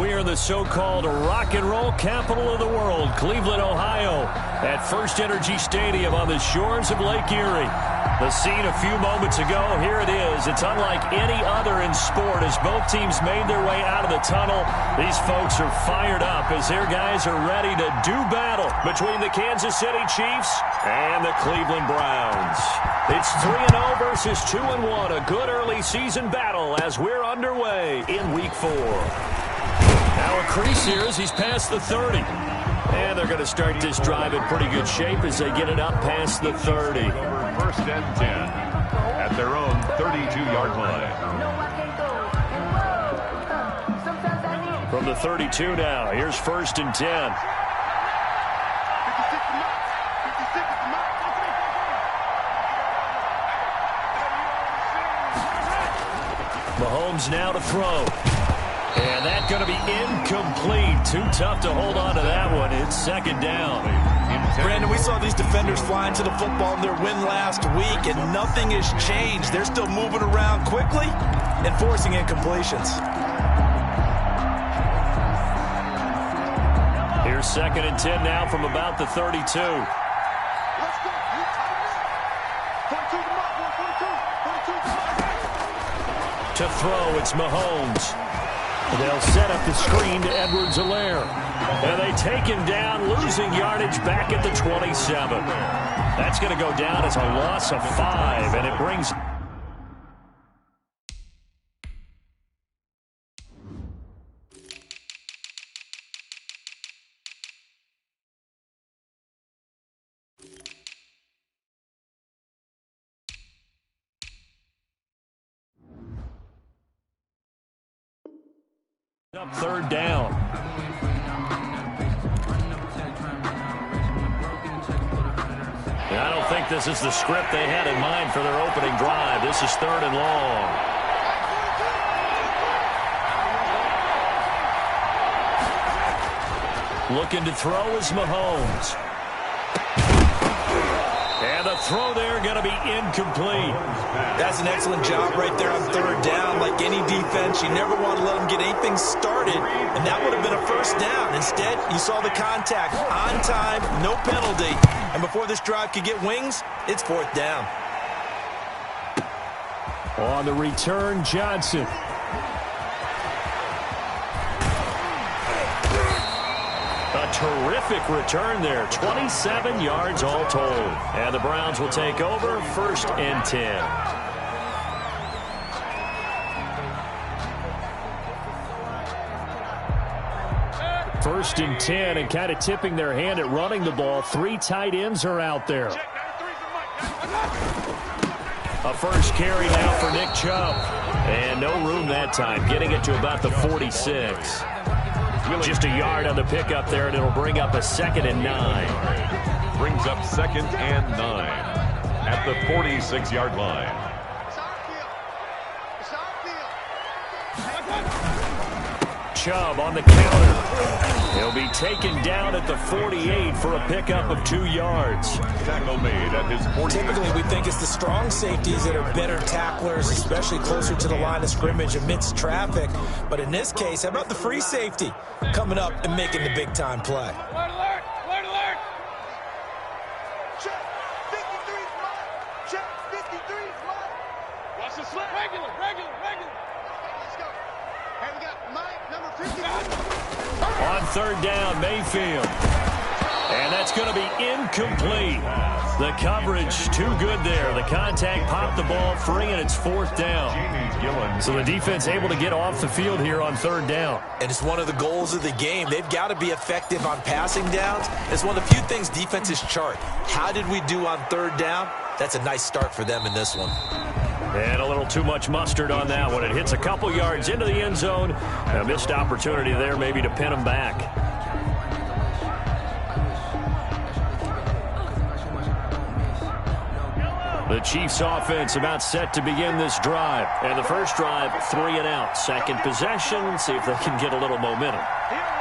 we are in the so-called rock and roll capital of the world, Cleveland, Ohio, at First Energy Stadium on the shores of Lake Erie. The scene a few moments ago, here it is. It's unlike any other in sport as both teams made their way out of the tunnel. These folks are fired up as their guys are ready to do battle between the Kansas City Chiefs and the Cleveland Browns. It's 3-0 versus 2-1, a good early season battle as we're underway in Week 4. Now a crease here as he's past the 30. And they're going to start this drive in pretty good shape as they get it up past the 30. First and 10 at their own 32-yard line. From the 32 now, here's first and 10. Mahomes now to throw. And that's going to be incomplete. Too tough to hold on to that one. It's second down. Brandon, we saw these defenders flying to the football in their win last week, and nothing has changed. They're still moving around quickly and forcing incompletions. Here's second and 10 now from about the 32. To throw, it's Mahomes. They'll set up the screen to Edwards-Helaire. And they take him down, losing yardage back at the 27. That's going to go down as a loss of 5, and it brings... up third down. And I don't think this is the script they had in mind for their opening drive. This is third and long. Looking to throw is Mahomes. And the throw there going to be incomplete. That's an excellent job right there on third down. Like any defense, you never want to let them get anything started, and that would have been a first down. Instead, you saw the contact on time, no penalty, and before this drive could get wings, it's fourth down. On the return, Johnson. A terrific return there. 27 yards all told. And the Browns will take over first and 10. First and 10, and kind of tipping their hand at running the ball. 3 tight ends are out there. A first carry now for Nick Chubb. And no room that time, getting it to about the 46. Just a yard on the pickup there, and it'll bring up a second and 9. Brings up second and 9 at the 46-yard line. Chubb on the counter. He'll be taken down at the 48 for a pickup of 2 yards. Tackle made at his 40. Typically, we think it's the strong safeties that are better tacklers, especially closer to the line of scrimmage amidst traffic. But in this case, how about the free safety coming up and making the big-time play? Alert, alert, alert, alert. Check, 53 flat. Check, 53 flat. Watch the slip. Regular. Let's go. Hey, we got Mike, number 50. On third down, Mayfield. And that's going to be incomplete. The coverage too good there. The contact popped the ball free, and it's fourth down. So the defense able to get off the field here on third down. And it's one of the goals of the game. They've got to be effective on passing downs. It's one of the few things defenses chart. How did we do on third down? That's a nice start for them in this one. And a little too much mustard on that one. It hits a couple yards into the end zone. A missed opportunity there maybe to pin them back. The Chiefs offense about set to begin this drive. And the first drive, 3 and out. Second possession, see if they can get a little momentum.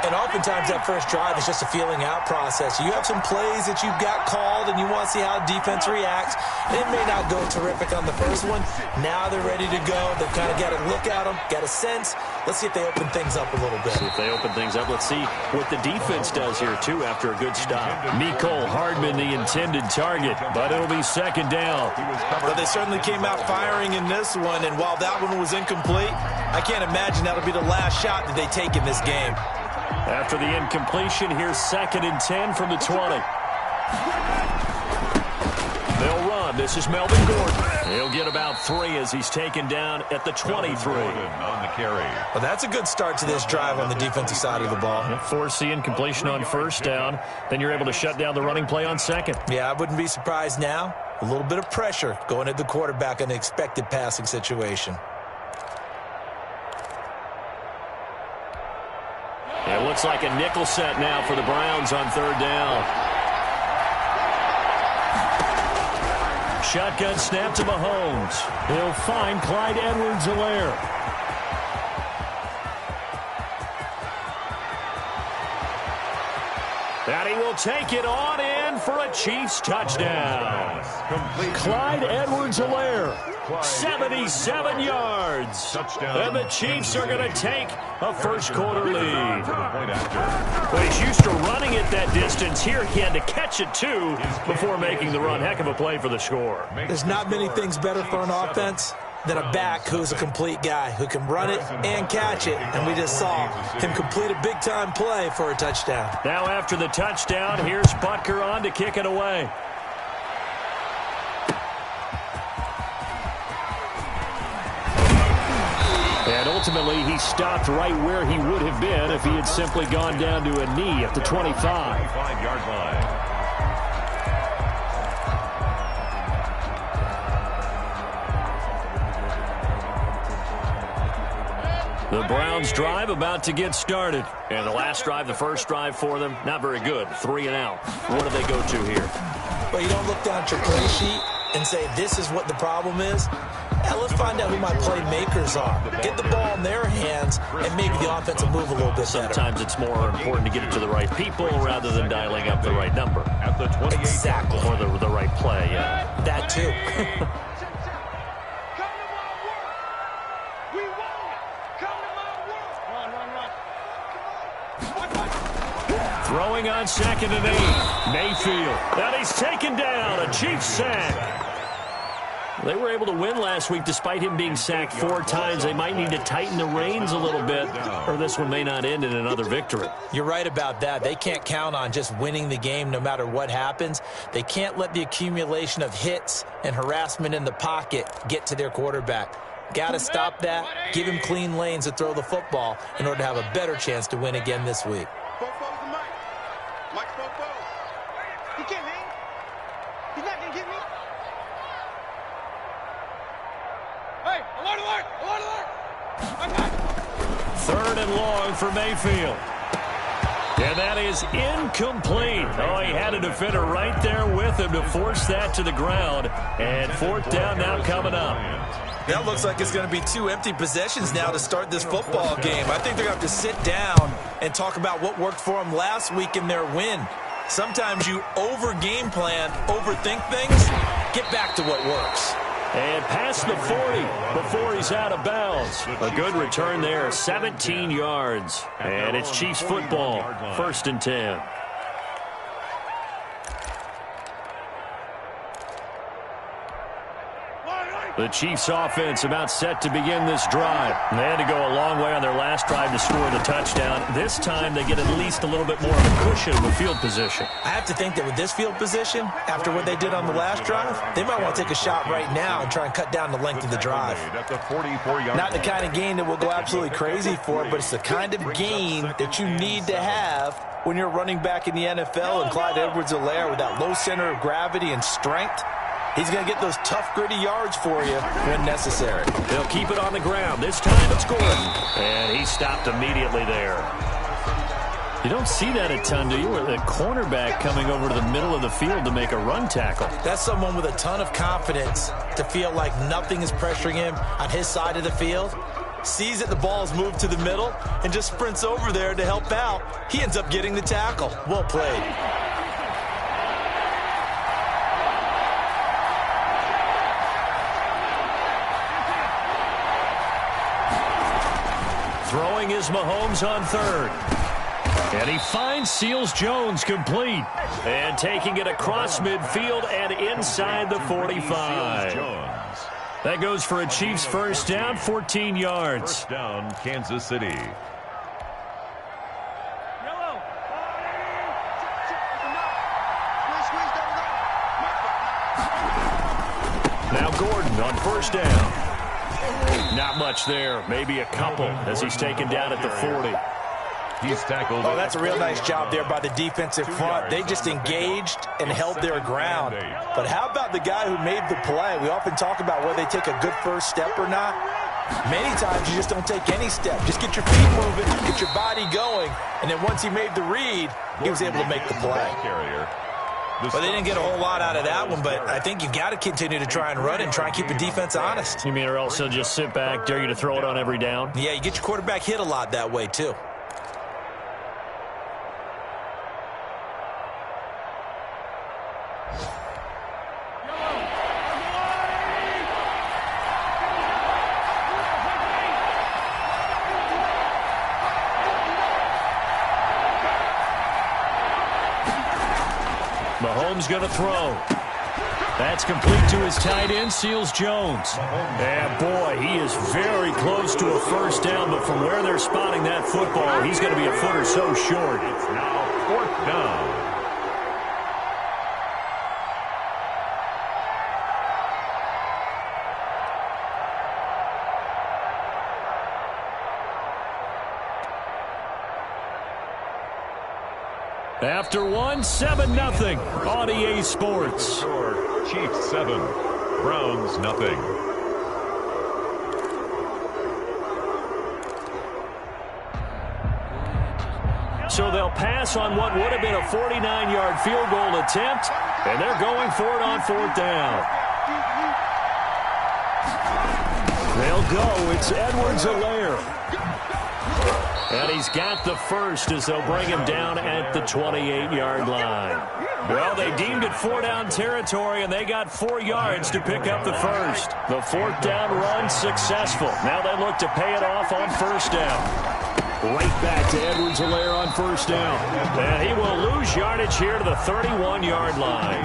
And oftentimes that first drive is just a feeling out process. You have some plays that you've got called and you want to see how defense reacts. It may not go terrific on the first one. Now they're ready to go. They've kind of got to look at them, got a sense. Let's see if they open things up a little bit. See if they open things up. Let's see what the defense does here, too, after a good stop. Mecole Hardman, the intended target, but it'll be second down. Well, they certainly came out firing in this one, and while that one was incomplete, I can't imagine that'll be the last shot that they take in this game. After the incompletion, here's 2nd and 10 from the 20. They'll run. This is Melvin Gordon. He'll get about 3 as he's taken down at the 23. On the carry. Well, that's a good start to this drive on the defensive side of the ball. Force the incompletion on first down. Then you're able to shut down the running play on second. Yeah, I wouldn't be surprised now. A little bit of pressure going at the quarterback in an expected passing situation. It looks like a nickel set now for the Browns on third down. Shotgun snap to Mahomes. He'll find Clyde Edwards-Helaire. And he will take it on in for a Chiefs touchdown. Clyde Edwards-Helaire. 77 yards. And the Chiefs are going to take a first-quarter lead. Well, he's used to running it that distance. Here he had to catch it, too, before making the run. Heck of a play for the score. There's not many things better for an offense than a back who's a complete guy, who can run it and catch it. And we just saw him complete a big-time play for a touchdown. Now after the touchdown, here's Butker on to kick it away. And ultimately, he stopped right where he would have been if he had simply gone down to a knee at the 25. 25-yard line. The Browns drive about to get started. And the last drive, the first drive for them, not very good. 3 and out. What do they go to here? Well, you don't look down at your play sheet and say, this is what the problem is. Now, let's find out who my playmakers are. Get the ball in their hands and make the offensive move a little bit better. Sometimes it's more important to get it to the right people rather than dialing up the right number. At the 28. Exactly. Or the right play, yeah. That, too. Throwing on 2nd and 8. Mayfield. And he's taken down. A Chiefs sack. They were able to win last week despite him being sacked 4 times. They might need to tighten the reins a little bit, or this one may not end in another victory. You're right about that. They can't count on just winning the game no matter what happens. They can't let the accumulation of hits and harassment in the pocket get to their quarterback. Got to stop that. Give him clean lanes to throw the football in order to have a better chance to win again this week. He can't hang. He's not going to get me. Hey, alert, alert, alert, alert. Third and long for Mayfield. And that is incomplete. Oh, he had a defender right there with him to force that to the ground. And 4th down now coming up. That looks like it's going to be 2 empty possessions now to start this football game. I think they're going to have to sit down and talk about what worked for them last week in their win. Sometimes you over-game plan, overthink things. Get back to what works. And past the 40 before he's out of bounds. A good return there, 17 yards. And it's Chiefs football, 1st and 10. The Chiefs offense about set to begin this drive. They had to go a long way on their last drive to score the touchdown. This time they get at least a little bit more of a cushion with field position. I have to think that with this field position, after what they did on the last drive, they might want to take a shot right now and try and cut down the length of the drive. Not the kind of gain that we'll go absolutely crazy for, but it's the kind of gain that you need to have when you're running back in the NFL, and Clyde Edwards-Helaire with that low center of gravity and strength. He's going to get those tough, gritty yards for you when necessary. They'll keep it on the ground. This time it's Gordon. And he stopped immediately there. You don't see that a ton, do you? Where the cornerback coming over to the middle of the field to make a run tackle. That's someone with a ton of confidence to feel like nothing is pressuring him on his side of the field. sees that the ball's moved to the middle, and just sprints over there to help out. He ends up getting the tackle. Well played. Throwing is Mahomes on third. And he finds Seals-Jones complete. And taking it across midfield and inside the 45. That goes for a Chiefs first down, 14 yards. First down, Kansas City. Now Gordon on first down. Not much there. Maybe a couple as he's taken down at the 40. He's tackled. Oh, that's a real nice job there by the defensive front. They just engaged and held their ground. But how about the guy who made the play? We often talk about whether they take a good first step or not. Many times you just don't take any step. Just get your feet moving, get your body going, and then once he made the read, he was able to make the play. But they didn't get a whole lot out of that one, but I think you've got to continue to try and run and try and keep the defense honest. You mean or else he'll just sit back, dare you to throw it on every down? Yeah, you get your quarterback hit a lot that way, too. Mahomes going to throw. That's complete to his tight end, Seals-Jones. And boy, he is very close to a first down, but from where they're spotting that football, he's going to be a foot or so short. It's now fourth down. After one, 7-0 on EA Sports. Chiefs 7, Browns nothing. So they'll pass on what would have been a 49-yard field goal attempt, and they're going for it on fourth down. They'll go. It's Edwards-Helaire. And he's got the first as they'll bring him down at the 28-yard line. Well, they deemed it four-down territory, and they got 4 yards to pick up the first. The fourth down run successful. Now they look to pay it off on first down. Right back to Edwards-Helaire on first down. And he will lose yardage here to the 31-yard line.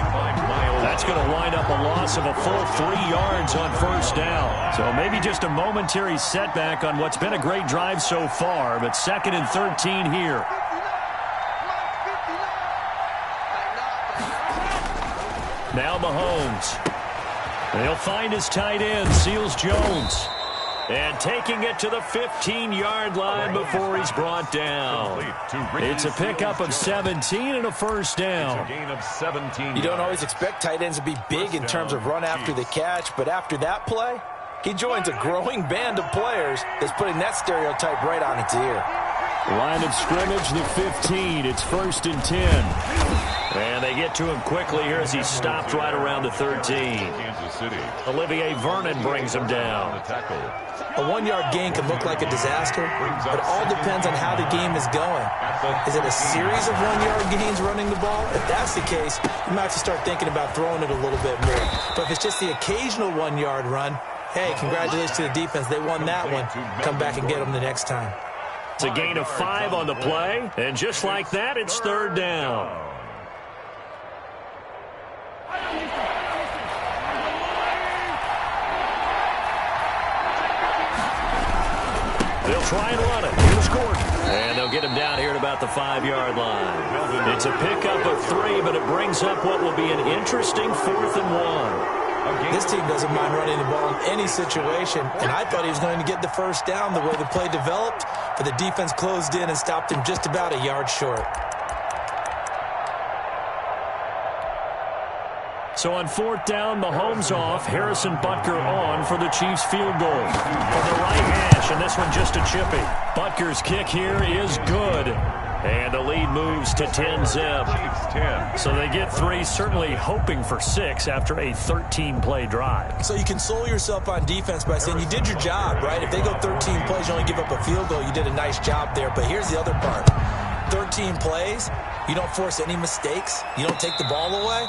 That's going to wind up a loss of a full 3 yards on first down. So maybe just a momentary setback on what's been a great drive so far, but 2nd and 13 here. Now Mahomes. They'll find his tight end, Seals-Jones. And taking it to the 15-yard line before he's brought down. It's a pickup of 17 and a first down. Gain of 17. You don't always expect tight ends to be big in terms of run after the catch, but after that play, he joins a growing band of players that's putting that stereotype right on its ear. Line of scrimmage, the 15. It's 1st and 10. And they get to him quickly here as he stopped right around the 13. Kansas City. Olivier Vernon brings him down. A 1-yard gain can look like a disaster, but it all depends on how the game is going. Is it a series of 1-yard gains running the ball? If that's the case, you might have to start thinking about throwing it a little bit more. But if it's just the occasional 1-yard run, hey, congratulations to the defense. They won that one. Come back and get them the next time. It's a gain of 5 on the play, and just like that, it's third down. They'll try and run it. Here's Gordon. And they'll get him down here at about the 5-yard line. It's a pickup of 3, but it brings up what will be an interesting 4th and 1. This team doesn't mind running the ball in any situation, and I thought he was going to get the first down the way the play developed, but the defense closed in and stopped him just about a yard short. So on fourth down, Mahomes off, Harrison Butker on for the Chiefs field goal. From the right hash, and this one just a chippy. Butker's kick here is good. And the lead moves to 10-zip. Chiefs 10. So they get 3, certainly hoping for 6 after a 13-play drive. So you console yourself on defense by saying you did your job, right? If they go 13 plays, you only give up a field goal, you did a nice job there. But here's the other part. 13 plays, you don't force any mistakes, you don't take the ball away.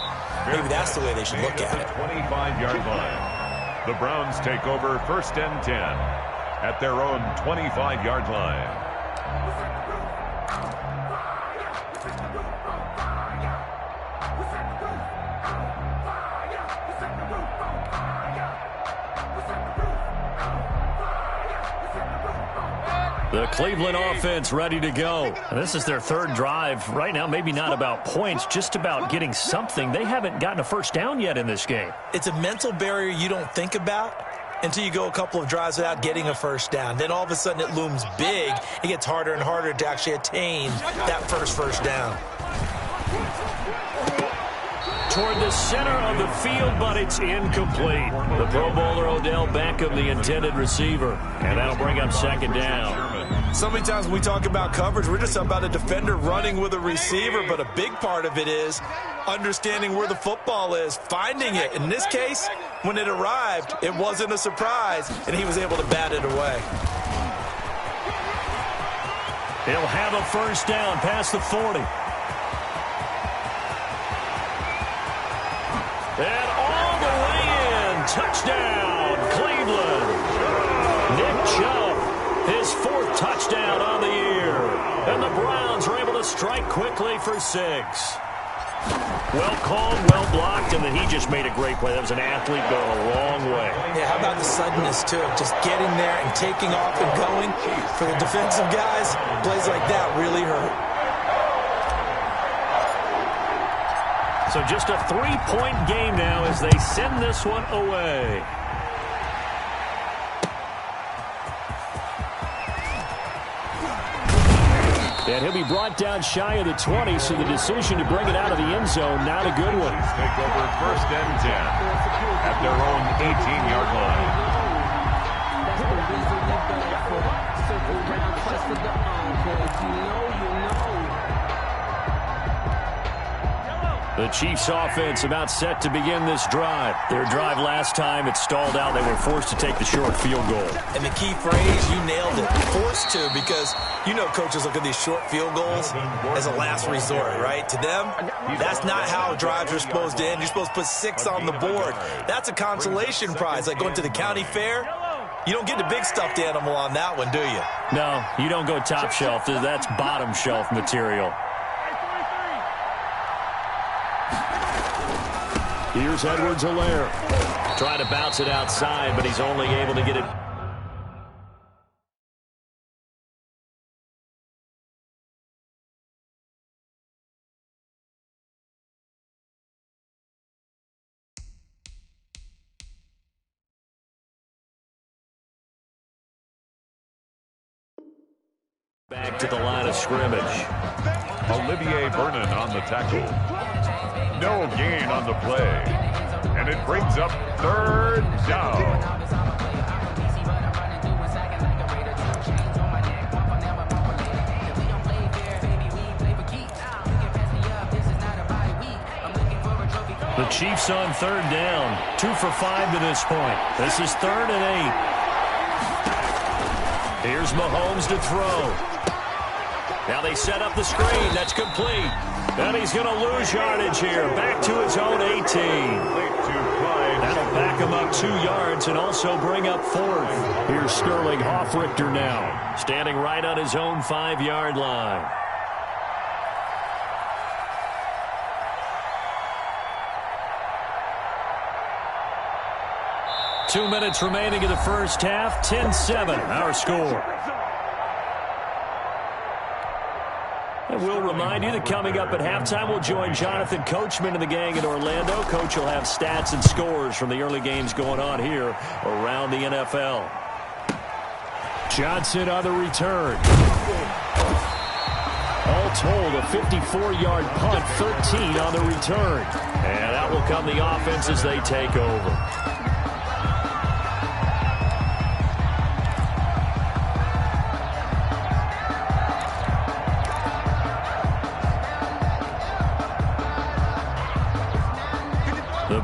Maybe that's the way they should look at it. 25-yard line. The Browns take over 1st and 10 at their own 25-yard line. The Cleveland offense ready to go. And this is their 3rd drive. Right now, maybe not about points, just about getting something. They haven't gotten a first down yet in this game. It's a mental barrier you don't think about until you go a couple of drives without getting a first down. Then all of a sudden it looms big. It gets harder and harder to actually attain that first down. Toward the center of the field, but it's incomplete. The Pro Bowler Odell Beckham, the intended receiver. And that'll bring up 2nd down. So many times when we talk about coverage, we're just about a defender running with a receiver, but a big part of it is understanding where the football is, finding it. In this case, when it arrived, it wasn't a surprise, and he was able to bat it away. He'll have a first down past the 40. And all the way in. Touchdown, Cleveland. Nick Chubb, his 4th touchdown on the year. And the Browns are able to strike quickly for 6. Well called, well blocked, and then he just made a great play. That was an athlete going a long way. Yeah, how about the suddenness, too? Just getting there and taking off and going. For the defensive guys, plays like that really hurt. So just a 3-point game now as they send this one away. And he'll be brought down shy of the 20, so the decision to bring it out of the end zone, not a good one. Take over 1st and 10 at their own 18-yard line. The Chiefs offense about set to begin this drive. Their drive last time, it stalled out. They were forced to take the short field goal. And the key phrase, you nailed it, forced to, because you know coaches look at these short field goals as a last resort, right? To them, that's not how drives are supposed to end. You're supposed to put 6 on the board. That's a consolation prize, like going to the county fair. You don't get the big stuffed animal on that one, do you? No, you don't go top shelf. That's bottom shelf material. Here's Edwards-Helaire. Trying to bounce it outside, but he's only able to get it. Back to the line of scrimmage. Olivier Vernon on the tackle. No gain on the play. And it brings up 3rd down. The Chiefs on 3rd down. 2 for 5 to this point. This is 3rd and 8. Here's Mahomes to throw. Now they set up the screen. That's complete. And he's going to lose yardage here. Back to his own 18. That'll back him up 2 yards and also bring up 4th. Here's Sterling Hoffrichter now, standing right on his own 5-yard line. Two minutes remaining in the first half. 10-7, our score. And we'll remind you that coming up at halftime, we'll join Jonathan Coachman and the gang in Orlando. Coach will have stats and scores from the early games going on here around the NFL. Johnson on the return. All told, a 54-yard punt, 13 on the return. And out will come the offense as they take over.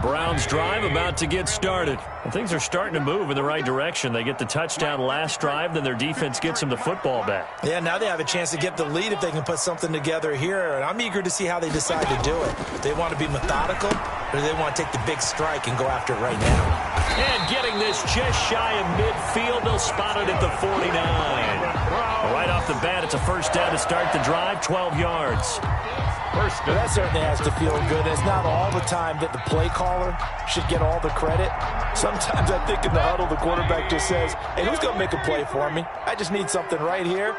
Browns drive about to get started. And things are starting to move in the right direction. They get the touchdown last drive, then their defense gets them the football back. Yeah, now they have a chance to get the lead if they can put something together here. And I'm eager to see how they decide to do it. They want to be methodical, or do they want to take the big strike and go after it right now? And getting this just shy of midfield, they'll spot it at the 49. Right off the bat, it's a first down to start the drive, 12 yards. Well, that certainly has to feel good. It's not all the time that the play caller should get all the credit. Sometimes I think in the huddle, the quarterback just says, hey, who's going to make a play for me? I just need something right here.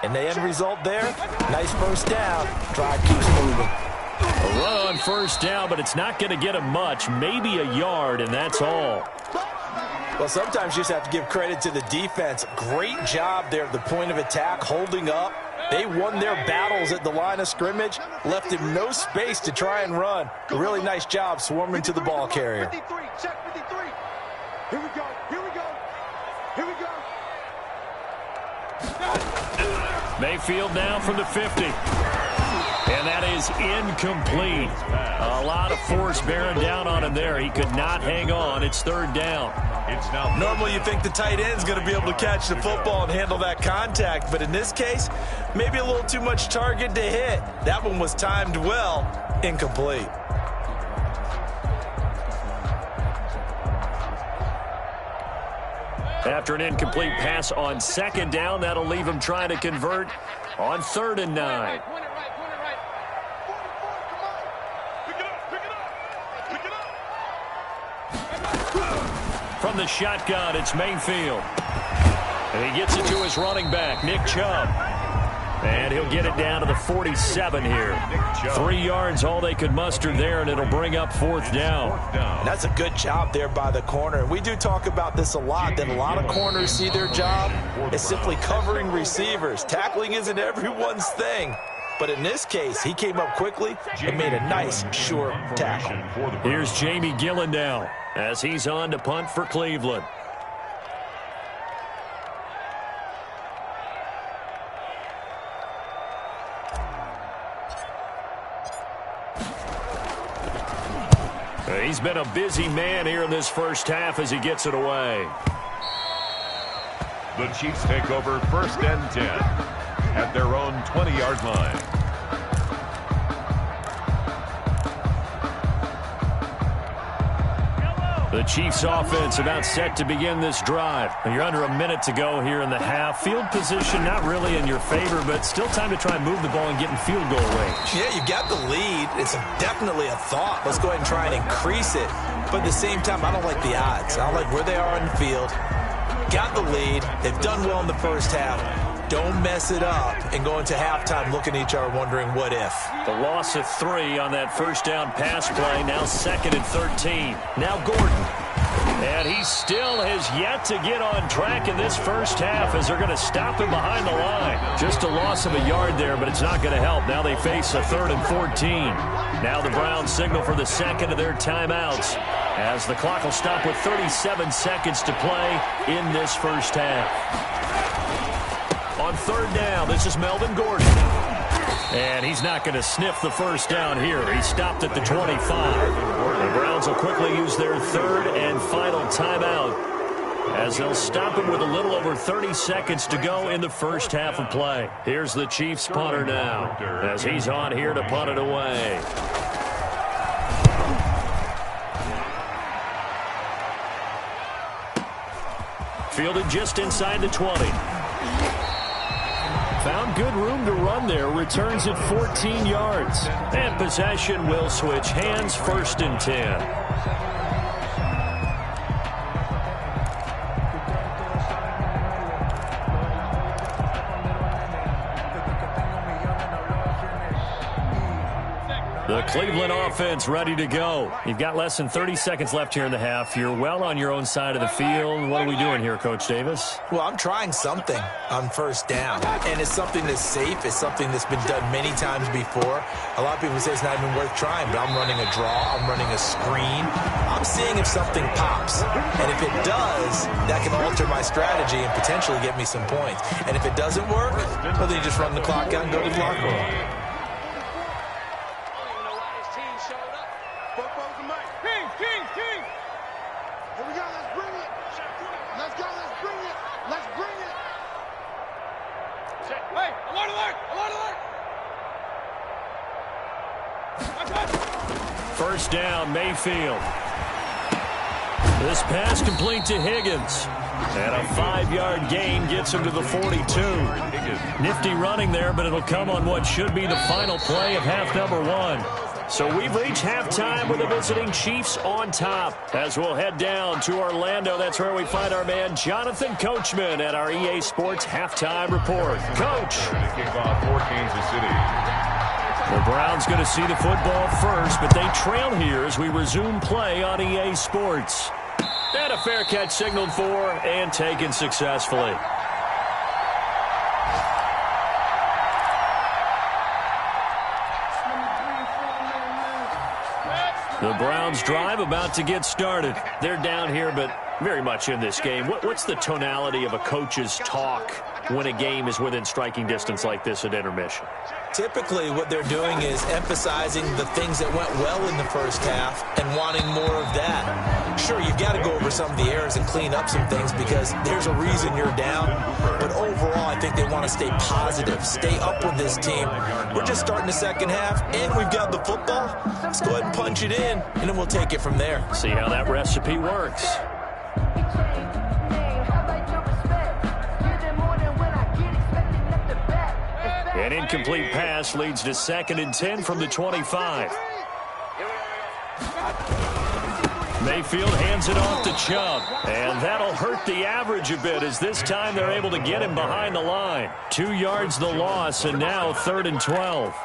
And the end result there, nice first down. Drive keeps moving. A run on first down, but it's not going to get him much. Maybe a yard, and that's all. Well, sometimes you just have to give credit to the defense. Great job there at the point of attack, holding up. They won their battles at the line of scrimmage, left him no space to try and run. A really nice job swarming to the ball carrier. 53, check 53. Here we go, here we go, here we go. Mayfield now from the 50. And that is incomplete. A lot of force bearing down on him there. He could not hang on. It's third down. Normally you think the tight end's going to be able to catch the football and handle that contact, but in this case, maybe a little too much target to hit. That one was timed well, incomplete. After an incomplete pass on second down, that'll leave him trying to convert on 3rd and 9. From the shotgun, it's Mayfield. And he gets it to his running back, Nick Chubb. And he'll get it down to the 47 here. 3 yards, all they could muster there, and it'll bring up 4th down. That's a good job there by the corner. We do talk about this a lot, that a lot of corners see their job as simply covering receivers. Tackling isn't everyone's thing. But in this case, he came up quickly and made a nice, sure tackle. Here's Jamie Gillen now as he's on to punt for Cleveland. He's been a busy man here in this first half as he gets it away. The Chiefs take over 1st and 10 at their own 20-yard line. The Chiefs offense about set to begin this drive. You're under a minute to go here in the half. Field position not really in your favor, but still time to try and move the ball and get in field goal range. Yeah, you got the lead. It's definitely a thought. Let's go ahead and try and increase it. But at the same time, I don't like the odds. I don't like where they are on the field. Got the lead. They've done well in the first half. Don't mess it up and go into halftime looking at each other wondering what if. The loss of 3 on that first down pass play. Now 2nd and 13. Now Gordon. And he still has yet to get on track in this first half as they're going to stop him behind the line. Just a loss of a yard there, but it's not going to help. Now they face a 3rd and 14. Now the Browns signal for the second of their timeouts as the clock will stop with 37 seconds to play in this first half. On 3rd down, this is Melvin Gordon. And he's not going to sniff the first down here. He stopped at the 25. The Browns will quickly use their 3rd and final timeout as they'll stop him with a little over 30 seconds to go in the first half of play. Here's the Chiefs punter now as he's on here to punt it away. Fielded just inside the 20. Found good room to run there. Returns at 14 yards. And possession will switch hands. 1st and 10. The Cleveland offense ready to go. You've got less than 30 seconds left here in the half. You're well on your own side of the field. What are we doing here, Coach Davis? Well, I'm trying something on first down, and it's something that's safe. It's something that's been done many times before. A lot of people say it's not even worth trying, but I'm running a draw. I'm running a screen. I'm seeing if something pops, and if it does, that can alter my strategy and potentially get me some points. And if it doesn't work, well, then you just run the clock out and go to the locker room. King, First down, Mayfield. This pass complete to Higgins. And a 5-yard gain gets him to the 42. Nifty running there, but it'll come on what should be the final play of half number 1. So we've reached halftime with the visiting Chiefs on top. As we'll head down to Orlando, that's where we find our man Jonathan Coachman at our EA Sports Halftime Report. Coach. Kickoff for Kansas City. The Browns going to see the football first, but they trail here as we resume play on EA Sports. And a fair catch signaled for and taken successfully. The Browns drive about to get started. They're down here, but very much in this game. What's the tonality of a coach's talk when a game is within striking distance like this at intermission? Typically, what they're doing is emphasizing the things that went well in the first half and wanting more of that. Sure, you've got to go over some of the errors and clean up some things because there's a reason you're down. But overall, I think they want to stay positive, stay up with this team. We're just starting the second half, and we've got the football. Let's go ahead and punch it in, and then we'll take it from there. See how that recipe works. An incomplete pass leads to 2nd and 10 from the 25. Mayfield hands it off to Chubb, and that'll hurt the average a bit as this time they're able to get him behind the line. 2 yards the loss, and now 3rd and 12.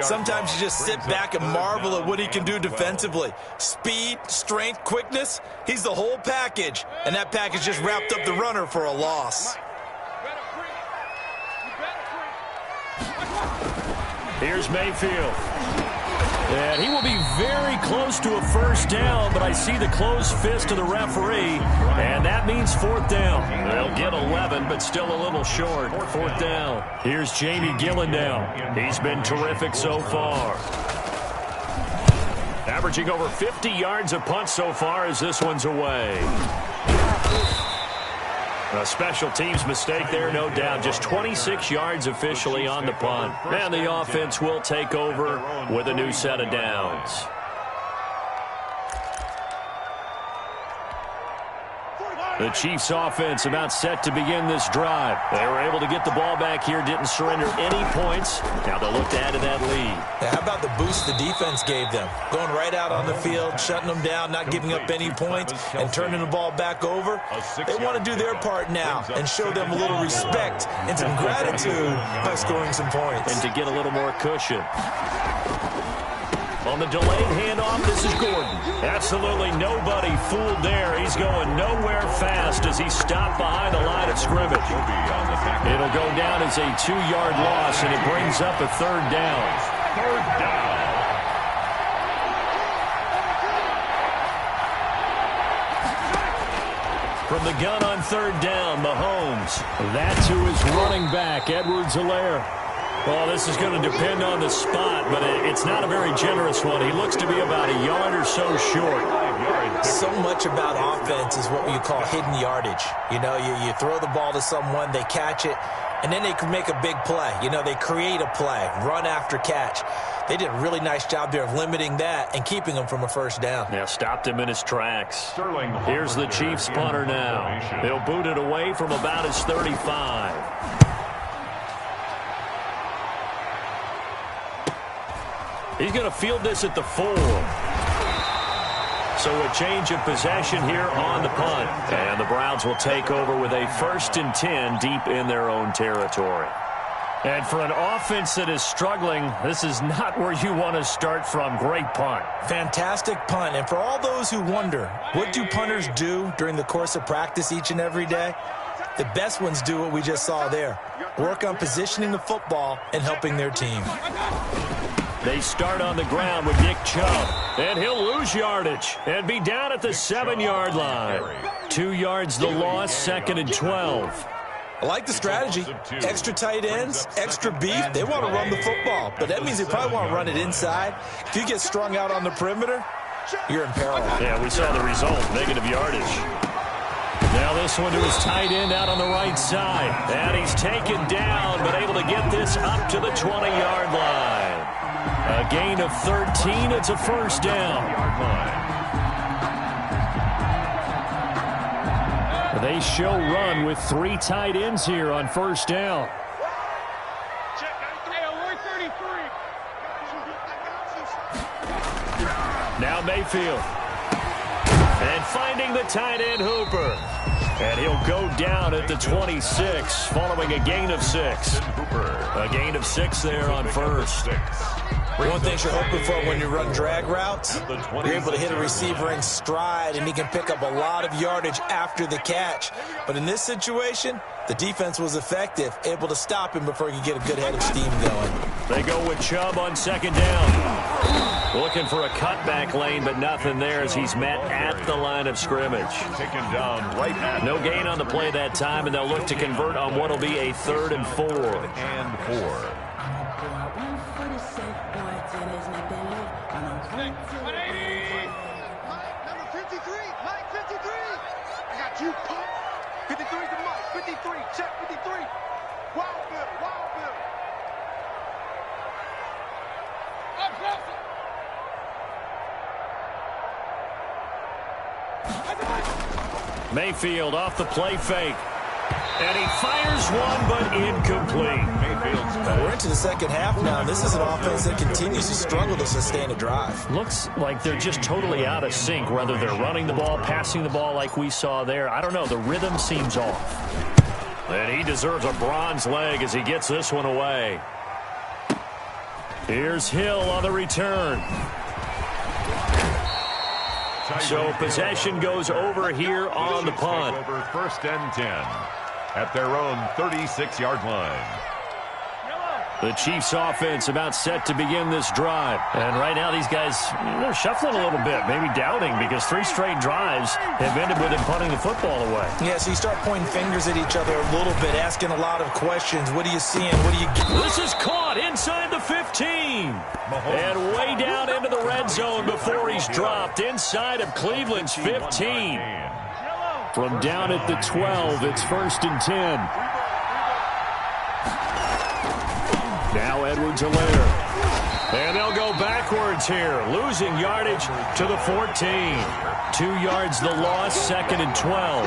Sometimes you just sit back and marvel at what he can do defensively. Speed, strength, quickness, he's the whole package, and that package just wrapped up the runner for a loss. Here's Mayfield. And he will be very close to a first down, but I see the closed fist of the referee, and that means 4th down. They'll get 11, but still a little short. 4th down. Here's Jamie Gillen now. He's been terrific so far. Averaging over 50 yards a punt so far as this one's away. A special teams mistake there, no doubt. Just 26 yards officially on the punt. And the offense will take over with a new set of downs. The Chiefs offense about set to begin this drive. They were able to get the ball back here, didn't surrender any points. Now they'll look to add to that lead. Now, how about the boost the defense gave them? Going right out on the field, shutting them down, not giving up any points, and turning the ball back over. They want to do their part now and show them a little respect and some gratitude by scoring some points. And to get a little more cushion. On the delayed handoff, this is Gordon. Absolutely nobody fooled there. He's going nowhere fast as he stopped behind the line of scrimmage. It'll go down as a 2-yard loss, and it brings up a 3rd down. 3rd down. From the gun on 3rd down, Mahomes. That's who is running back, Edwards-Helaire. Well, this is going to depend on the spot, but it's not a very generous one. He looks to be about a yard or so short. So much about offense is what you call hidden yardage. You know, you throw the ball to someone, they catch it, and then they can make a big play. You know, they create a play, run after catch. They did a really nice job there of limiting that and keeping him from a first down. Yeah, stopped him in his tracks. Here's the Chiefs punter now. He'll boot it away from about his 35. He's going to field this at the 4. So a change of possession here on the punt. And the Browns will take over with a 1st and 10 deep in their own territory. And for an offense that is struggling, this is not where you want to start from. Great punt. Fantastic punt. And for all those who wonder, what do punters do during the course of practice each and every day? The best ones do what we just saw there. Work on positioning the football and helping their team. They start on the ground with Nick Chubb, and he'll lose yardage and be down at the 7-yard line. 2 yards the loss, 2nd and 12. I like the strategy. Extra tight ends, extra beef. They want to run the football, but that means they probably want to run it inside. If you get strung out on the perimeter, you're in peril. Yeah, we saw the result, negative yardage. Now this one to his tight end out on the right side. And he's taken down, but able to get this up to the 20-yard line. A gain of 13. It's a first down. They show run with 3 tight ends here on first down. Now Mayfield. And finding the tight end Hooper. And he'll go down at the 26 following a gain of 6. A gain of 6 there on first. One thing you're hoping for when you run drag routes, you're able to hit a receiver in stride, and he can pick up a lot of yardage after the catch. But in this situation, the defense was effective, able to stop him before he could get a good head of steam going. They go with Chubb on second down. Looking for a cutback lane, but nothing there as he's met at the line of scrimmage. Taken down right at no gain on the play that time, and they'll look to convert on what will be a 3rd and 4. Number 53, Mike 53. I got you, punk. 53 to Mike, 53, check 53. Wild Bill, Wild Bill. Mayfield off the play fake. And he fires one, but incomplete. We're into the second half now, and this is an offense that continues to struggle to sustain a drive. Looks like they're just totally out of sync, whether they're running the ball, passing the ball like we saw there. I don't know. The rhythm seems off. And he deserves a bronze leg as he gets this one away. Here's Hill on the return. So possession goes over here on the punt. Over 1st and 10 at their own 36-yard line. The Chiefs offense about set to begin this drive. And right now these guys, they're shuffling a little bit, maybe doubting, because 3 straight drives have ended with them punting the football away. Yeah, so you start pointing fingers at each other a little bit, asking a lot of questions. What are you seeing? What do you get? This is caught inside the 15. And way down into the red zone before he's dropped inside of Cleveland's 15. From down at the 12, it's 1st and 10. Now Edwards-Helaire. And they'll go backwards here, losing yardage to the 14. 2 yards the loss, 2nd and 12.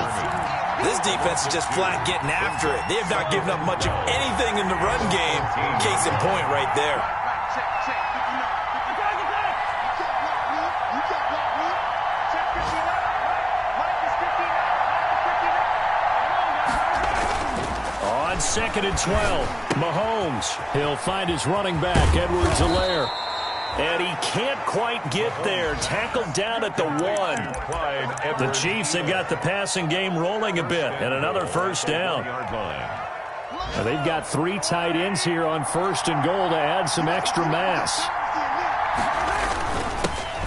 This defense is just flat getting after it. They have not given up much of anything in the run game. Case in point right there. On 2nd and 12, Mahomes. He'll find his running back, Edwards-Helaire. And he can't quite get there. Tackled down at the 1. The Chiefs have got the passing game rolling a bit. And another first down. Now they've got 3 tight ends here on 1st and goal to add some extra mass.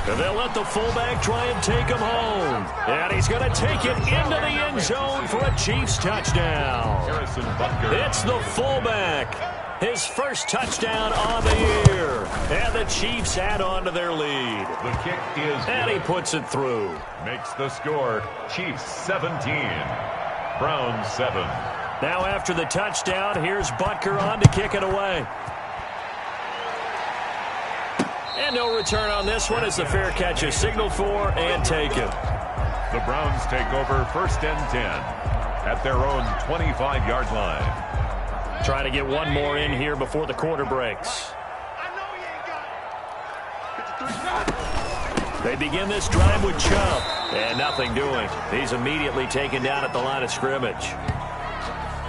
And they'll let the fullback try and take him home. And he's going to take it into the end zone for a Chiefs touchdown. It's the fullback. His first touchdown on the year. And the Chiefs add on to their lead. The kick is and he puts it through. Makes the score Chiefs 17, Browns 7. Now after the touchdown, here's Butker on to kick it away. And no return on this one as the fair catch is signaled for and taken. The Browns take over 1st and 10 at their own 25-yard line. Trying to get one more in here before the quarter breaks. They begin this drive with Chubb. And nothing doing. He's immediately taken down at the line of scrimmage.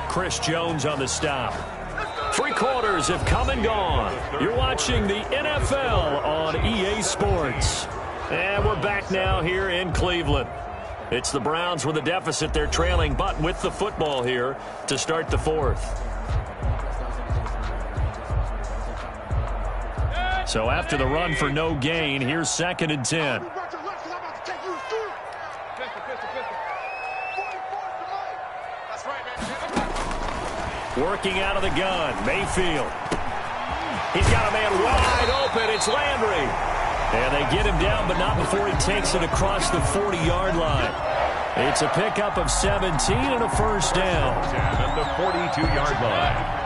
Chris Jones on the stop. 3 quarters have come and gone. You're watching the NFL on EA Sports. And we're back now here in Cleveland. It's the Browns with a deficit. They're trailing, but with the football here to start the 4th. So after the run for no gain, here's 2nd and 10. Working out of the gun, Mayfield. He's got a man wide open. It's Landry. And they get him down, but not before he takes it across the 40-yard line. It's a pickup of 17 and a first down. At the 42-yard line.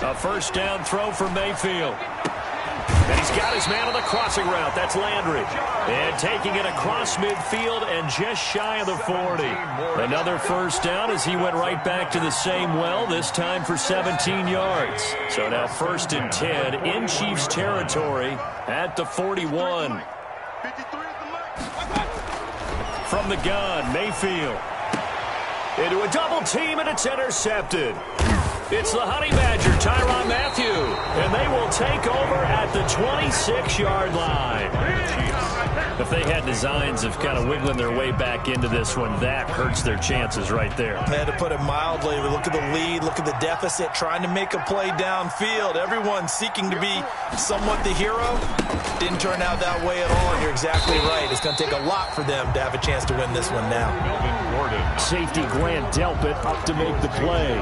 A first down throw for Mayfield. And he's got his man on the crossing route. That's Landry. And taking it across midfield and just shy of the 40. Another first down as he went right back to the same well, this time for 17 yards. So now 1st and 10 in Chiefs territory at the 41. From the gun, Mayfield. Into a double team, and it's intercepted. It's the Honey Badger, Tyrann Mathieu, and they will take over at the 26-yard line. If they had designs of kind of wiggling their way back into this one, that hurts their chances right there. I had to put it mildly. Look at the lead, look at the deficit, trying to make a play downfield. Everyone seeking to be somewhat the hero. Didn't turn out that way at all, and you're exactly right. It's going to take a lot for them to have a chance to win this one now. Safety Grant Delpit up to make the play.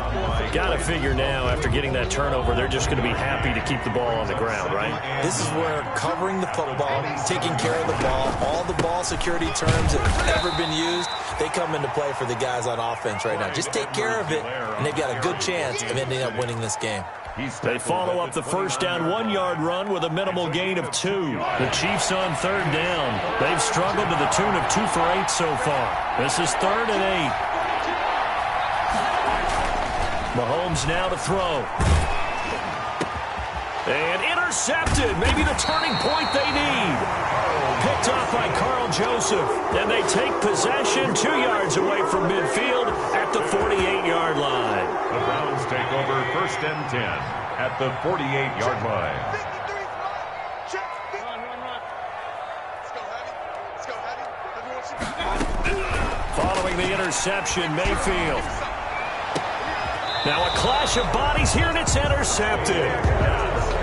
Got to figure now, after getting that turnover, they're just going to be happy to keep the ball on the ground, right? This is where covering the football, taking care of the ball, all the ball security terms that have ever been used, they come into play for the guys on offense right now. Just take care of it, and they've got a good chance of ending up winning this game. They follow up the first down 1-yard run with a minimal gain of 2. The Chiefs on 3rd down. They've struggled to the tune of 2 for 8 so far. This is 3rd and 8. Mahomes now to throw. And intercepted. Maybe the turning point they need. Picked off by Carl Joseph. And they take possession 2 yards away from midfield at the 48-yard line. The Browns take over 1st and 10 at the 48-yard line. Following the interception, Mayfield. Now a clash of bodies here, and it's intercepted.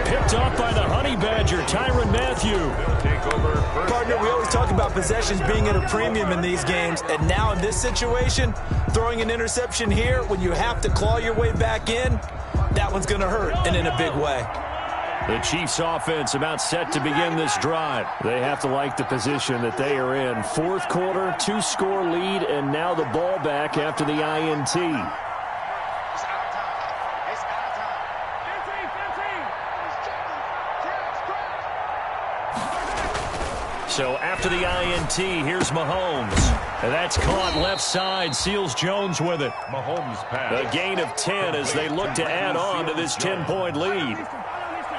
Picked off by the Honey Badger, Tyrann Mathieu. Partner, we always talk about possessions being at a premium in these games, and now in this situation, throwing an interception here when you have to claw your way back in, that one's going to hurt, and in a big way. The Chiefs offense about set to begin this drive. They have to like the position that they are in. 4th quarter, 2-score lead, and now the ball back after the INT. So after the INT, here's Mahomes. And that's caught left side, seals Jones with it. Mahomes pass. A gain of 10 as they look to add on to this 10-point lead.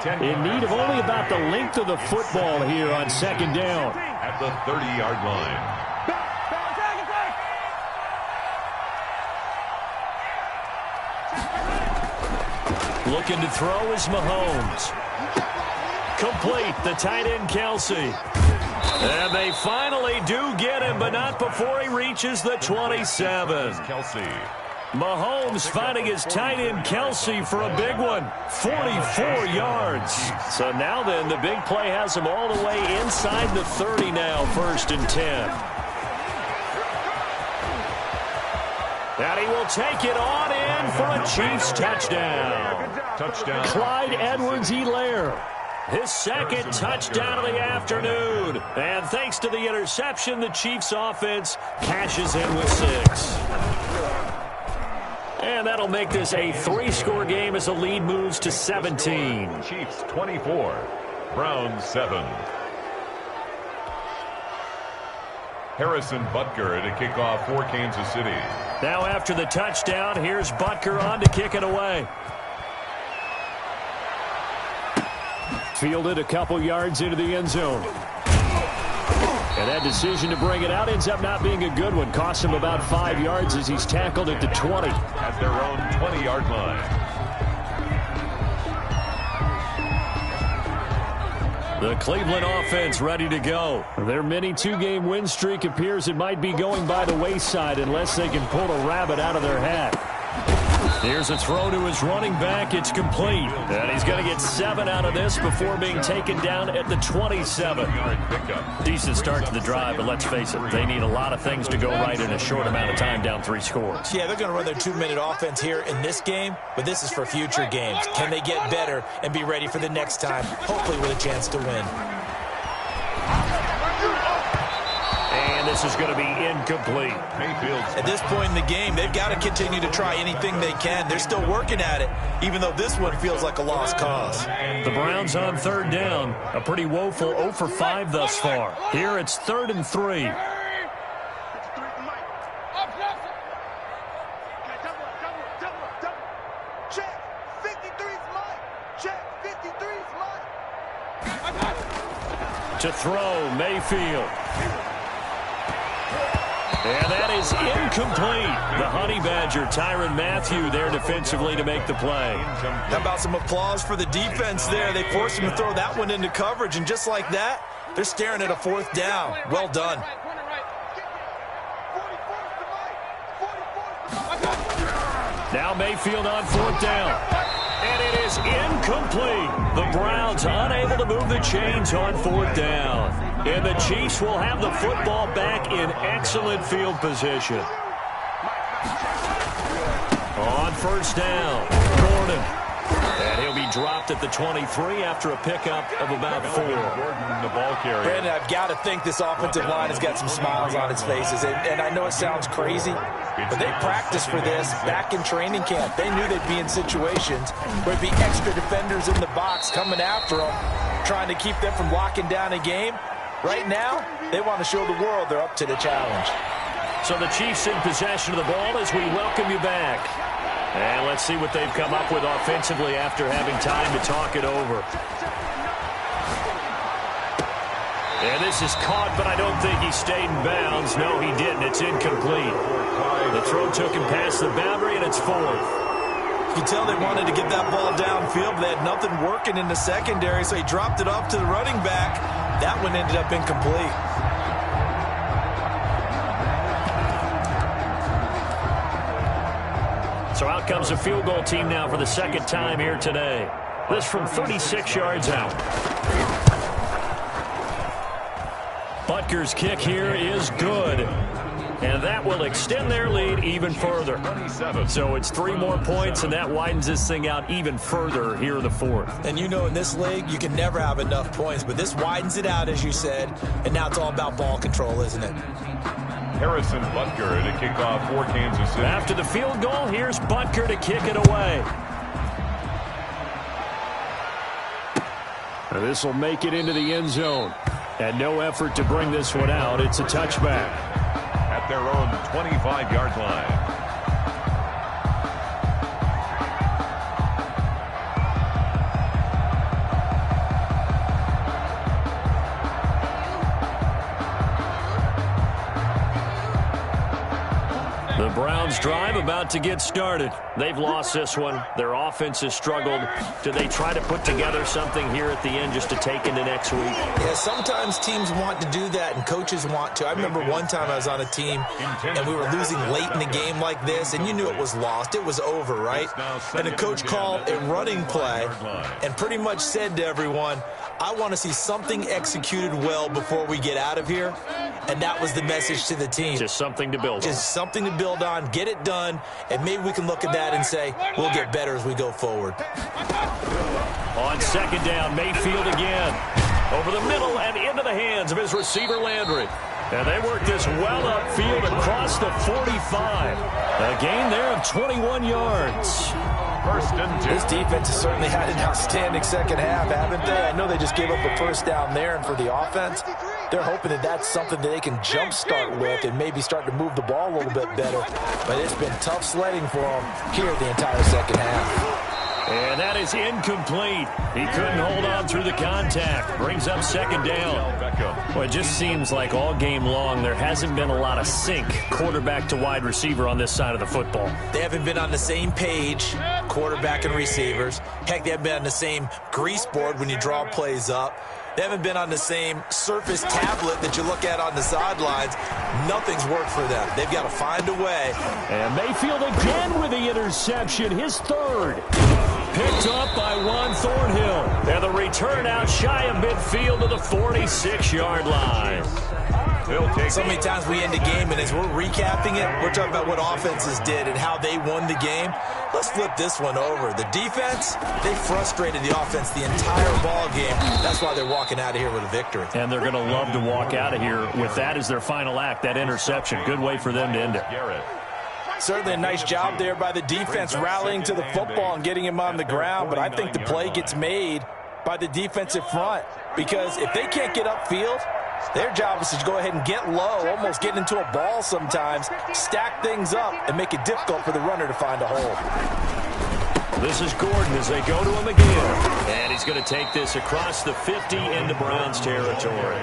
In need of only about the length of the football here on 2nd down. At the 30-yard line. Looking to throw is Mahomes. Complete, the tight end Kelsey. And they finally do get him, but not before he reaches the 27. Kelsey. Mahomes finding his tight end Kelsey for a big one. 44 yards. So now then, the big play has him all the way inside the 30 now, 1st and 10. And he will take it on in for a Chiefs touchdown. Touchdown. Clyde Edwards-Helaire. His 2nd touchdown of the afternoon. And thanks to the interception, the Chiefs offense cashes in with 6. And that'll make this a 3-score game as the lead moves to 17. Chiefs 24, Browns 7. Harrison Butker to kick off for Kansas City. Now after the touchdown, here's Butker on to kick it away. Fielded a couple yards into the end zone. And that decision to bring it out ends up not being a good one. Costs him about 5 yards as he's tackled at the 20. At their own 20-yard line. The Cleveland offense ready to go. Their mini 2-game win streak appears it might be going by the wayside unless they can pull a rabbit out of their hat. Here's a throw to his running back. It's complete. And he's going to get 7 out of this before being taken down at the 27. Decent start to the drive, but let's face it, they need a lot of things to go right in a short amount of time, down 3 scores. Yeah, they're going to run their 2-minute offense here in this game, but this is for future games. Can they get better and be ready for the next time, hopefully with a chance to win? And this is going to be incomplete. At this point in the game, they've got to continue to try anything they can. They're still working at it, even though this one feels like a lost cause. The Browns on 3rd down. A pretty woeful 0 for 5 thus far. Here it's 3rd and 3. Check. 53's mine. Check. 53's mine. To throw, Mayfield. And that is incomplete. The Honey Badger, Tyrann Mathieu, there defensively to make the play. How about some applause for the defense there? They forced him to throw that one into coverage, and just like that, they're staring at a 4th down. Well done. Now Mayfield on 4th down. And it is incomplete. The Browns unable to move the chains on 4th down. And the Chiefs will have the football back in excellent field position. On 1st down, Gordon. And he'll be dropped at the 23 after a pickup of about 4. The ball carrier. Brandon, I've got to think this offensive line has got some smiles on its faces. And I know it sounds crazy, but they practiced for this back in training camp. They knew they'd be in situations where there'd be extra defenders in the box coming after them, trying to keep them from locking down a game. Right now, they want to show the world they're up to the challenge. So the Chiefs in possession of the ball as we welcome you back. And let's see what they've come up with offensively after having time to talk it over. And this is caught, but I don't think he stayed in bounds. No, he didn't. It's incomplete. The throw took him past the boundary, and it's 4th. You can tell they wanted to get that ball downfield, but they had nothing working in the secondary, so he dropped it off to the running back. That one ended up incomplete. So out comes a field goal team now for the 2nd time here today. This from 36 yards out. Butker's kick here is good. And that will extend their lead even further. So it's 3 more points, and that widens this thing out even further here in the 4th. And you know in this league, you can never have enough points, but this widens it out, as you said, and now it's all about ball control, isn't it? Harrison Butker to kick off for Kansas City. After the field goal, here's Butker to kick it away. This will make it into the end zone. And no effort to bring this one out. It's a touchback. At their own 25-yard line. The Browns drive about to get started. They've lost this one. Their offense has struggled. Do they try to put together something here at the end just to take into next week? Yeah, sometimes teams want to do that and coaches want to. I remember one time I was on a team and we were losing late in the game like this, and you knew it was lost. It was over, right? And the coach called a running play and pretty much said to everyone, I want to see something executed well before we get out of here. And that was the message to the team. Just something to build on. Just something to build on, get it done, and maybe we can look at that and say, we'll get better as we go forward. On 2nd down, Mayfield again. Over the middle and into the hands of his receiver, Landry. And they work this well upfield across the 45. A gain there of 21 yards. 1st and 2. This defense has certainly had an outstanding second half, haven't they? I know they just gave up a 1st down there, and for the offense, they're hoping that that's something that they can jumpstart with and maybe start to move the ball a little bit better. But it's been tough sledding for them here the entire second half. And that is incomplete. He couldn't hold on through the contact. Brings up 2nd down. Well, it just seems like all game long there hasn't been a lot of sync quarterback to wide receiver on this side of the football. They haven't been on the same page, quarterback and receivers. Heck, they haven't been on the same grease board when you draw plays up. They haven't been on the same Surface tablet that you look at on the sidelines. Nothing's worked for them. They've got to find a way. And Mayfield again with the interception, his third. Picked up by Juan Thornhill. And the return out shy of midfield to the 46-yard line. So many times we end a game, and as we're recapping it, we're talking about what offenses did and how they won the game. Let's flip this one over. The defense, they frustrated the offense the entire ball game. That's why they're walking out of here with a victory. And they're going to love to walk out of here with that as their final act, that interception. Good way for them to end it. Certainly a nice job there by the defense rallying to the football and getting him on the ground, but I think the play gets made by the defensive front because if they can't get upfield, their job is to go ahead and get low, almost get into a ball sometimes, stack things up, and make it difficult for the runner to find a hole. This is Gordon as they go to him again. And he's going to take this across the 50 into Browns territory.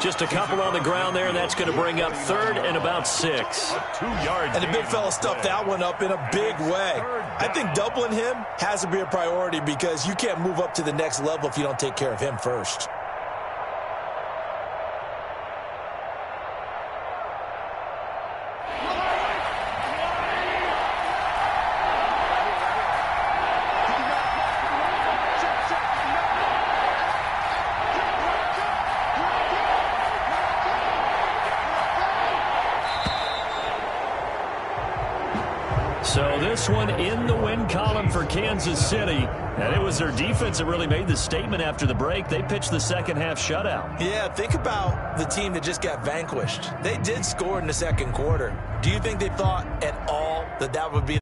Just a couple on the ground there, and that's going to bring up third and about 6. 2 yards. And the big fella stuffed that one up in a big way. I think doubling him has to be a priority because you can't move up to the next level if you don't take care of him first. So this one in the win column for Kansas City. And it was their defense that really made the statement after the break. They pitched the second half shutout. Yeah, think about the team that just got vanquished. They did score in the second quarter. Do you think they thought at all that that would be